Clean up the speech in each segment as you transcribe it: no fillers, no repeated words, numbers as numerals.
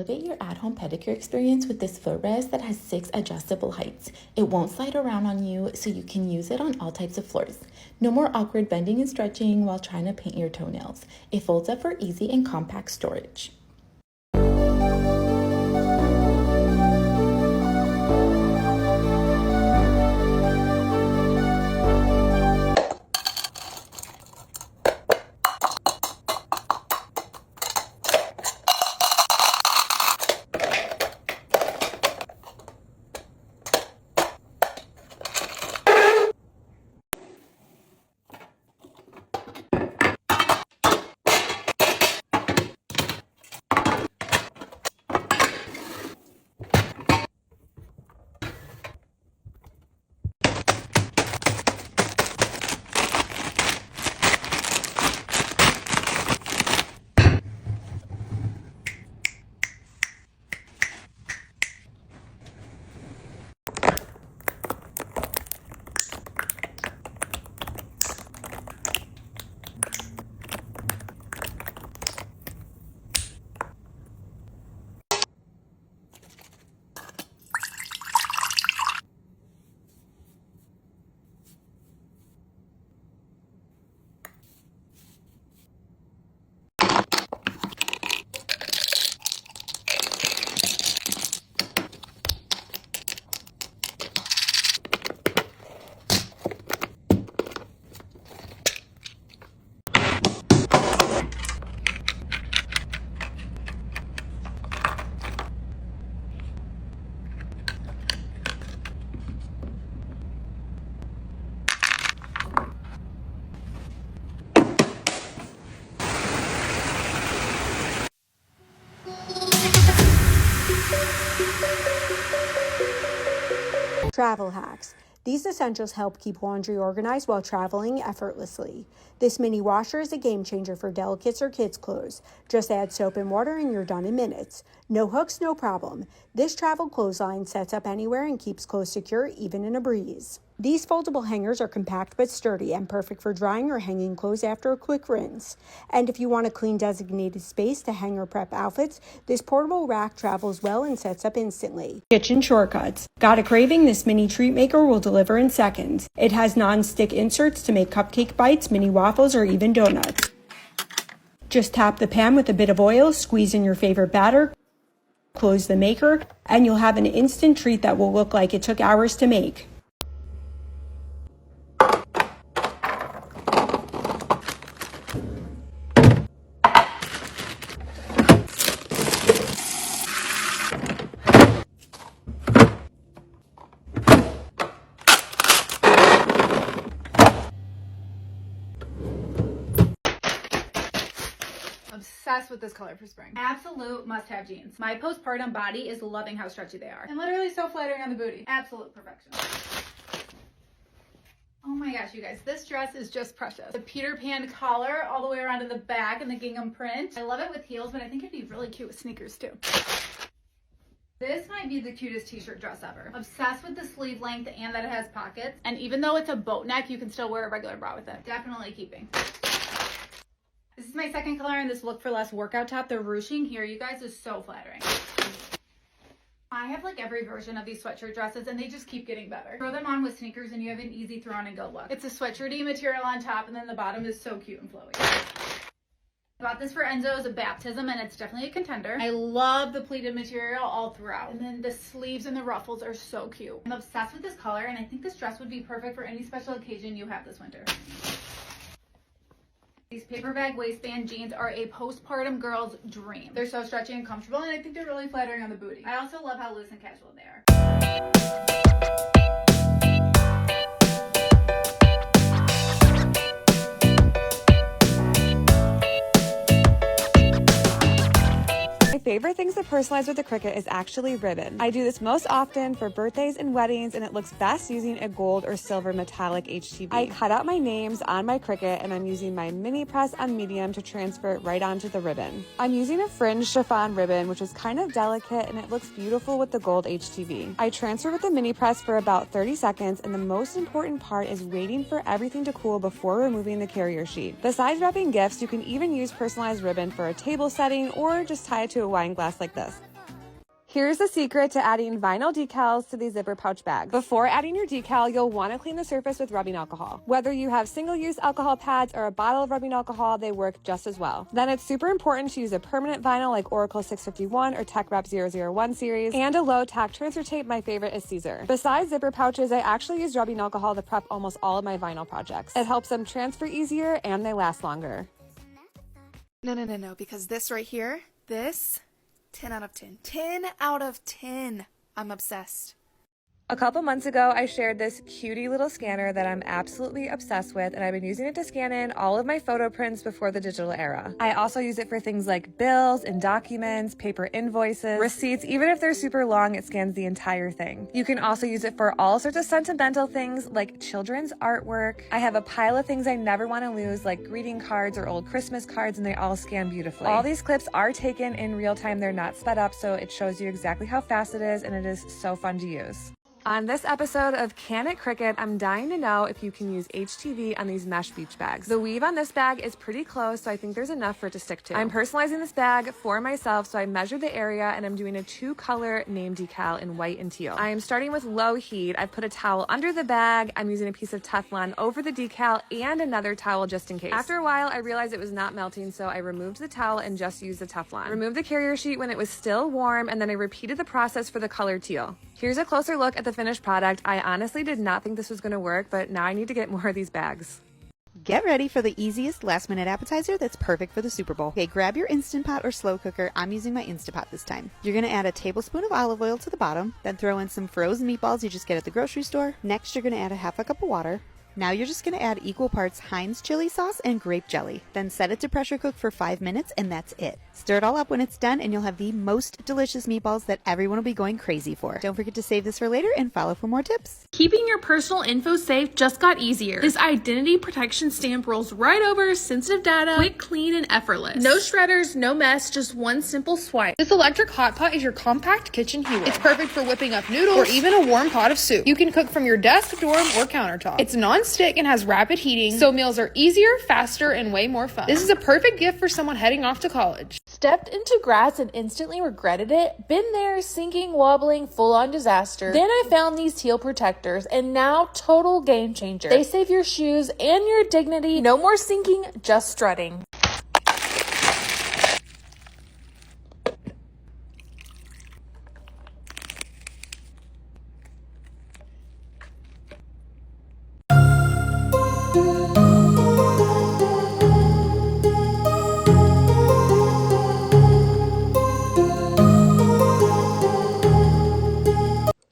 Elevate your at-home pedicure experience with this footrest that has 6 adjustable heights. It won't slide around on you, so you can use it on all types of floors. No more awkward bending and stretching while trying to paint your toenails. It folds up for easy and compact storage. Travel hacks. These essentials help keep laundry organized while traveling effortlessly. This mini washer is a game changer for delicates or kids' clothes. Just add soap and water and you're done in minutes. No hooks, no problem. This travel clothesline sets up anywhere and keeps clothes secure even in a breeze. These foldable hangers are compact but sturdy and perfect for drying or hanging clothes after a quick rinse. And if you want a clean designated space to hang or prep outfits, this portable rack travels well and sets up instantly. Kitchen shortcuts. Got a craving? This mini treat maker will deliver in seconds. It has non-stick inserts to make cupcake bites, mini waffles, or even donuts. Just tap the pan with a bit of oil, squeeze in your favorite batter, close the maker, and you'll have an instant treat that will look like it took hours to make. Obsessed with this color for spring. Absolute must-have jeans. My postpartum body is loving how stretchy they are. And literally so flattering on the booty. Absolute perfection. Oh my gosh, you guys, this dress is just precious. The Peter Pan collar all the way around to the back and the gingham print. I love it with heels, but I think it'd be really cute with sneakers too. This might be the cutest t-shirt dress ever. Obsessed with the sleeve length and that it has pockets. And even though it's a boat neck, you can still wear a regular bra with it. Definitely keeping. This is my second color in this Look for Less workout top. The ruching here, you guys, is so flattering. I have like every version of these sweatshirt dresses and they just keep getting better. Throw them on with sneakers and you have an easy throw on and go look. It's a sweatshirty material on top and then the bottom is so cute and flowy. I bought this for Enzo as a baptism and it's definitely a contender. I love the pleated material all throughout. And then the sleeves and the ruffles are so cute. I'm obsessed with this color and I think this dress would be perfect for any special occasion you have this winter. These paper bag waistband jeans are a postpartum girl's dream. They're so stretchy and comfortable and I think they're really flattering on the booty. I also love how loose and casual they are. favorite things to personalize with the Cricut is actually ribbon. I do this most often for birthdays and weddings, and it looks best using a gold or silver metallic HTV. I cut out my names on my Cricut, and I'm using my mini press on medium to transfer it right onto the ribbon. I'm using a fringe chiffon ribbon, which is kind of delicate, and it looks beautiful with the gold HTV. I transfer with the mini press for about 30 seconds, and the most important part is waiting for everything to cool before removing the carrier sheet. Besides wrapping gifts, you can even use personalized ribbon for a table setting or just tie it to a wine glass like this. Here's the secret to adding vinyl decals to these zipper pouch bags. Before adding your decal, you'll want to clean the surface with rubbing alcohol. Whether you have single-use alcohol pads or a bottle of rubbing alcohol, they work just as well. Then it's super important to use a permanent vinyl like Oracle 651 or Tech Rep 001 series, and a low-tack transfer tape. My favorite is Caesar. Besides zipper pouches, I actually use rubbing alcohol to prep almost all of my vinyl projects. It helps them transfer easier and they last longer. No, because this right here, this, 10 out of 10. 10 out of 10. I'm obsessed. A couple months ago, I shared this cutie little scanner that I'm absolutely obsessed with, and I've been using it to scan in all of my photo prints before the digital era. I also use it for things like bills and documents, paper invoices, receipts. Even if they're super long, it scans the entire thing. You can also use it for all sorts of sentimental things like children's artwork. I have a pile of things I never want to lose, like greeting cards or old Christmas cards, and they all scan beautifully. All these clips are taken in real time. They're not sped up, so it shows you exactly how fast it is, and it is so fun to use. On this episode of Can It Cricut, I'm dying to know if you can use HTV on these mesh beach bags. The weave on this bag is pretty close, so I think there's enough for it to stick to. I'm personalizing this bag for myself, so I measured the area and I'm doing a 2-color name decal in white and teal. I am starting with low heat. I've put a towel under the bag. I'm using a piece of Teflon over the decal and another towel just in case. After a while, I realized it was not melting, so I removed the towel and just used the Teflon. Removed the carrier sheet when it was still warm, and then I repeated the process for the color teal. Here's a closer look at the finished product. I honestly did not think this was going to work, but now I need to get more of these bags. Get ready for the easiest last-minute appetizer that's perfect for the Super Bowl. Okay, grab your Instant Pot or slow cooker. I'm using my Instant Pot this time. You're going to add a tablespoon of olive oil to the bottom, then throw in some frozen meatballs you just get at the grocery store. Next, you're going to add a half a cup of water. Now you're just going to add equal parts Heinz chili sauce and grape jelly. Then set it to pressure cook for 5 minutes, and that's it. Stir it all up when it's done, and you'll have the most delicious meatballs that everyone will be going crazy for. Don't forget to save this for later and follow for more tips. Keeping your personal info safe just got easier. This identity protection stamp rolls right over sensitive data, quick, clean, and effortless. No shredders, no mess, just one simple swipe. This electric hot pot is your compact kitchen hero. It's perfect for whipping up noodles or even a warm pot of soup. You can cook from your desk, dorm, or countertop. It's non-stick and has rapid heating, so meals are easier, faster, and way more fun. This is a perfect gift for someone heading off to college. Stepped into grass and instantly regretted it? Been there, sinking, wobbling, full-on disaster. Then I found these teal protectors, and now total game changer. They save your shoes and your dignity. No more sinking, just strutting.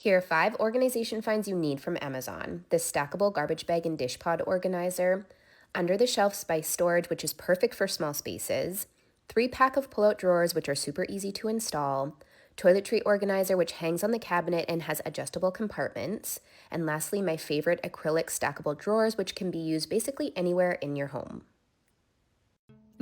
Here are 5 organization finds you need from Amazon. The stackable garbage bag and dish pod organizer, under the shelf spice storage, which is perfect for small spaces, 3-pack of pull-out drawers, which are super easy to install, toiletry organizer, which hangs on the cabinet and has adjustable compartments, and lastly, my favorite acrylic stackable drawers, which can be used basically anywhere in your home.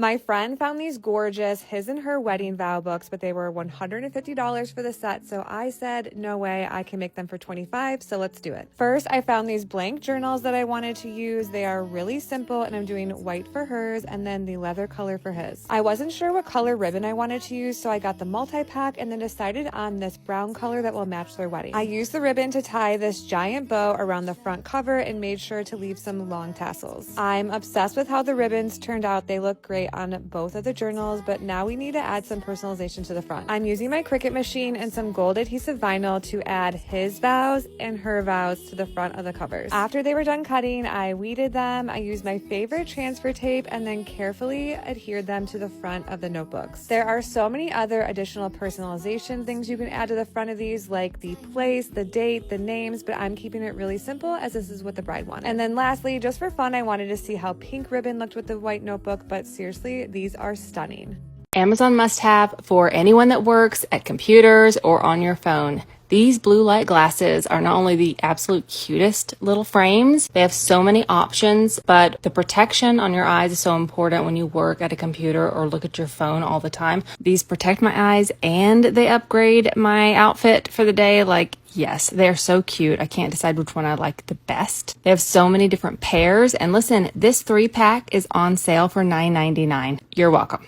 My friend found these gorgeous his and her wedding vow books, but they were $150 for the set, so I said, no way, I can make them for $25, so let's do it. First, I found these blank journals that I wanted to use. They are really simple, and I'm doing white for hers and then the leather color for his. I wasn't sure what color ribbon I wanted to use, so I got the multi-pack and then decided on this brown color that will match their wedding. I used the ribbon to tie this giant bow around the front cover and made sure to leave some long tassels. I'm obsessed with how the ribbons turned out. They look great on both of the journals, but now we need to add some personalization to the front. I'm using my Cricut machine and some gold adhesive vinyl to add his vows and her vows to the front of the covers. After they were done cutting, I weeded them. I used my favorite transfer tape and then carefully adhered them to the front of the notebooks. There are so many other additional personalization things you can add to the front of these, like the place, the date, the names, but I'm keeping it really simple as this is what the bride wanted. And then lastly, just for fun, I wanted to see how pink ribbon looked with the white notebook, but seriously, these are stunning. Amazon must-have for anyone that works at computers or on your phone. These blue light glasses are not only the absolute cutest little frames, they have so many options, but the protection on your eyes is so important when you work at a computer or look at your phone all the time. These protect my eyes and they upgrade my outfit for the day. Like, yes, they're so cute. I can't decide which one I like the best. They have so many different pairs. And listen, this 3-pack is on sale for $9.99. You're welcome.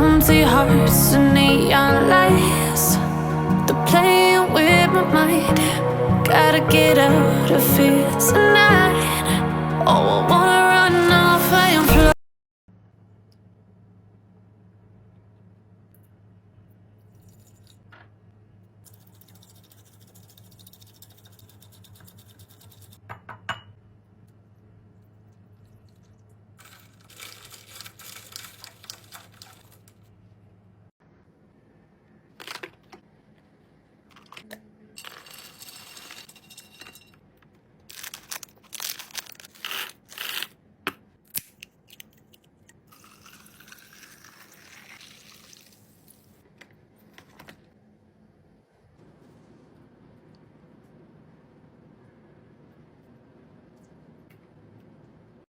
empty hearts and neon lights. They're playing with my mind. Gotta get out of here tonight. Oh, I wanna run off and fly.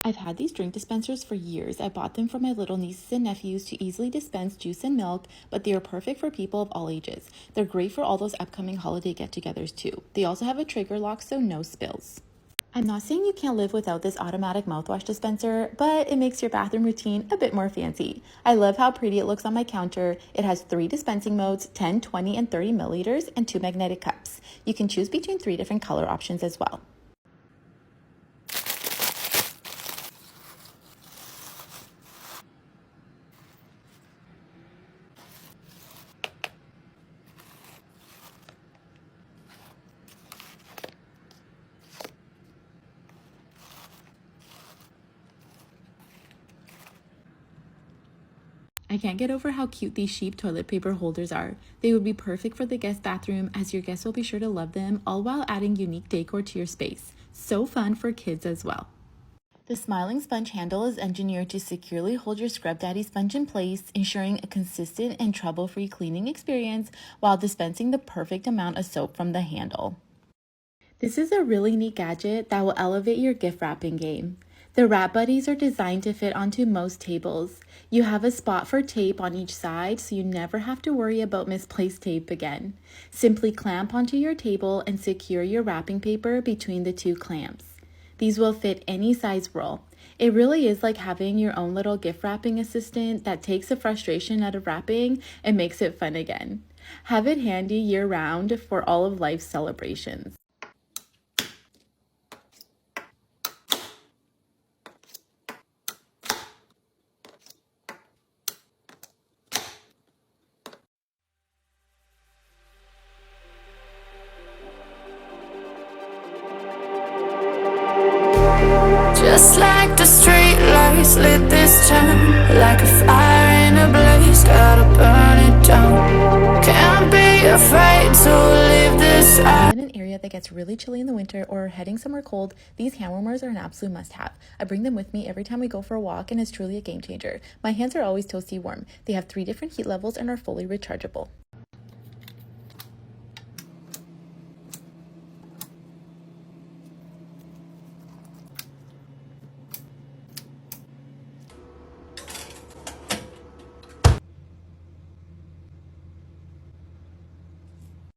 I've had these drink dispensers for years. I bought them for my little nieces and nephews to easily dispense juice and milk, but they are perfect for people of all ages. They're great for all those upcoming holiday get-togethers too. They also have a trigger lock, so no spills. I'm not saying you can't live without this automatic mouthwash dispenser, but it makes your bathroom routine a bit more fancy. I love how pretty it looks on my counter. It has 3 dispensing modes, 10, 20, and 30 milliliters, and 2 magnetic cups. You can choose between 3 different color options as well. I can't get over how cute these sheep toilet paper holders are. They would be perfect for the guest bathroom, as your guests will be sure to love them, all while adding unique decor to your space. So fun for kids as well. The smiling sponge handle is engineered to securely hold your Scrub Daddy sponge in place, ensuring a consistent and trouble-free cleaning experience while dispensing the perfect amount of soap from the handle. This is a really neat gadget that will elevate your gift wrapping game. The wrap buddies are designed to fit onto most tables. You have a spot for tape on each side, so you never have to worry about misplaced tape again. Simply clamp onto your table and secure your wrapping paper between the 2 clamps. These will fit any size roll. It really is like having your own little gift wrapping assistant that takes the frustration out of wrapping and makes it fun again. Have it handy year-round for all of life's celebrations. Just like the street lights lit this town, like a fire in a blaze, gotta burn it down. Can't be afraid to leave this out. In an area that gets really chilly in the winter or heading somewhere cold, these hand warmers are an absolute must-have. I bring them with me every time we go for a walk, and it's truly a game changer. My hands are always toasty warm. They have 3 different heat levels and are fully rechargeable.